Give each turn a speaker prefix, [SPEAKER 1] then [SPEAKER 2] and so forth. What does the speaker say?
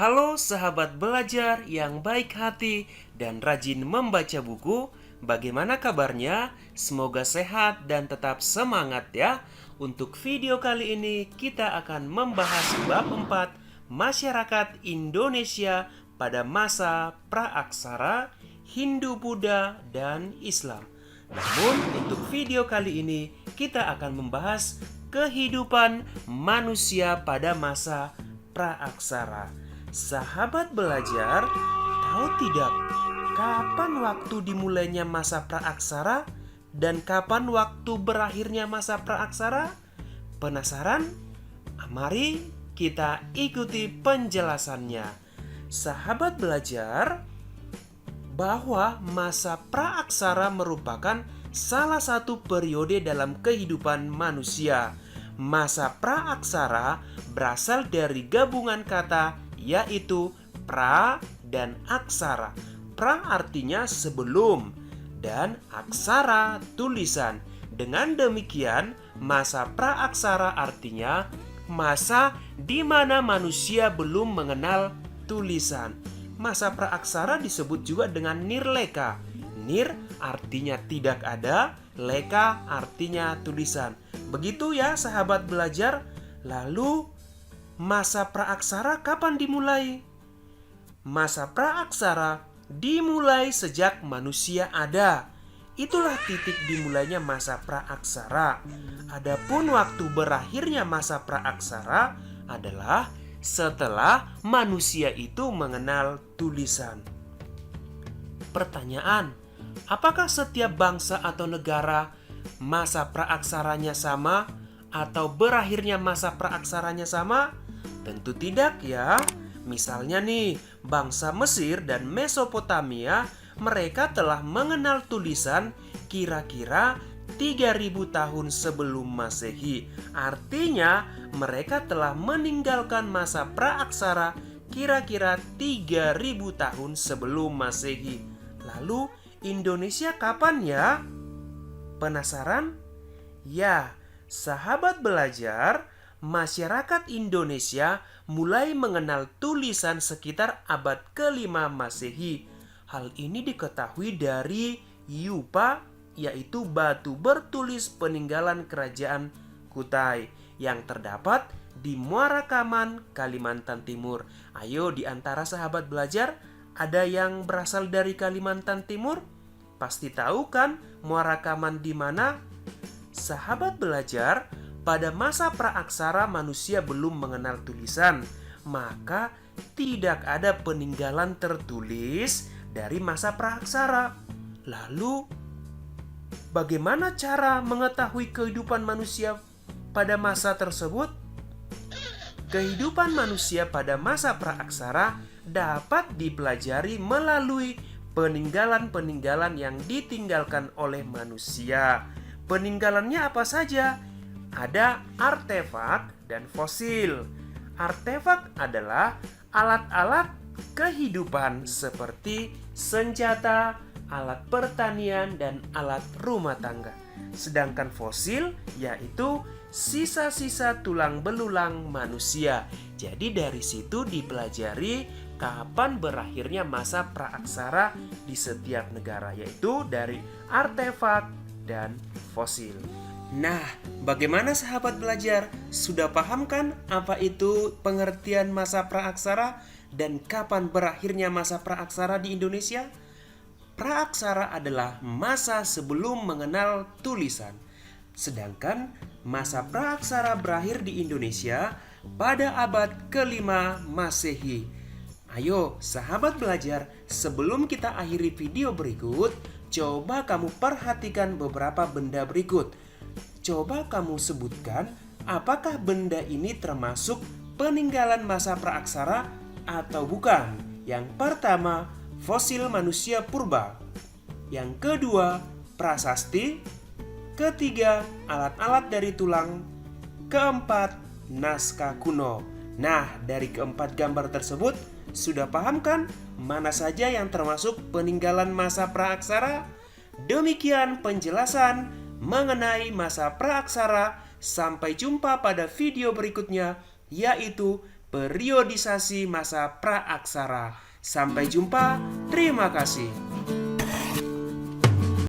[SPEAKER 1] Halo sahabat belajar yang baik hati dan rajin membaca buku. Bagaimana kabarnya? Semoga sehat dan tetap semangat ya. Untuk video kali ini kita akan membahas bab 4 Masyarakat Indonesia pada masa praaksara, Hindu, Buddha, dan Islam. Namun untuk video kali ini kita akan membahas kehidupan manusia pada masa praaksara. Sahabat belajar, tahu tidak kapan waktu dimulainya masa praaksara dan kapan waktu berakhirnya masa praaksara? Penasaran? Mari kita ikuti penjelasannya. Sahabat belajar, bahwa masa praaksara merupakan salah satu periode dalam kehidupan manusia. Masa praaksara berasal dari gabungan kata yaitu pra dan aksara. Pra artinya sebelum dan aksara tulisan. Dengan demikian, masa praaksara artinya masa di mana manusia belum mengenal tulisan. Masa praaksara disebut juga dengan nirleka. Nir artinya tidak ada, leka artinya tulisan. Begitu ya sahabat belajar. Lalu masa praaksara kapan dimulai? Masa praaksara dimulai sejak manusia ada. Itulah titik dimulainya masa praaksara. Adapun waktu berakhirnya masa praaksara adalah setelah manusia itu mengenal tulisan. Pertanyaan, apakah setiap bangsa atau negara masa praaksaranya sama atau berakhirnya masa praaksaranya sama? Tentu tidak ya. Misalnya nih, bangsa Mesir dan Mesopotamia, mereka telah mengenal tulisan kira-kira 3000 tahun sebelum Masehi. Artinya, mereka telah meninggalkan masa praaksara kira-kira 3000 tahun sebelum Masehi. Lalu, Indonesia kapan ya? Penasaran? Ya, sahabat belajar, masyarakat Indonesia mulai mengenal tulisan sekitar abad ke-5 Masehi. Hal ini diketahui dari Yupa, yaitu batu bertulis peninggalan kerajaan Kutai yang terdapat di Muara Kaman, Kalimantan Timur. Ayo, di antara sahabat belajar, ada yang berasal dari Kalimantan Timur? Pasti tahu kan Muara Kaman di mana? Sahabat belajar, pada masa praaksara manusia belum mengenal tulisan, maka tidak ada peninggalan tertulis dari masa praaksara. Lalu, bagaimana cara mengetahui kehidupan manusia pada masa tersebut? Kehidupan manusia pada masa praaksara dapat dipelajari melalui peninggalan-peninggalan yang ditinggalkan oleh manusia. Peninggalannya apa saja? Ada artefak dan fosil. Artefak adalah alat-alat kehidupan seperti senjata, alat pertanian, dan alat rumah tangga. Sedangkan fosil yaitu sisa-sisa tulang belulang manusia. Jadi dari situ dipelajari kapan berakhirnya masa praaksara di setiap negara, yaitu dari artefak dan fosil. Nah, bagaimana sahabat belajar? Sudah paham kan apa itu pengertian masa praaksara dan kapan berakhirnya masa praaksara di Indonesia? Praaksara adalah masa sebelum mengenal tulisan. Sedangkan masa praaksara berakhir di Indonesia pada abad ke-5 Masehi. Ayo sahabat belajar, sebelum kita akhiri video berikut, coba kamu perhatikan beberapa benda berikut. Coba kamu sebutkan apakah benda ini termasuk peninggalan masa praaksara atau bukan. Yang pertama, fosil manusia purba. Yang kedua, prasasti. Ketiga, alat-alat dari tulang. Keempat, naskah kuno. Nah, dari keempat gambar tersebut, sudah paham kan mana saja yang termasuk peninggalan masa praaksara? Demikian penjelasan mengenai masa praaksara. Sampai jumpa pada video berikutnya, yaitu periodisasi masa praaksara. Sampai jumpa, terima kasih.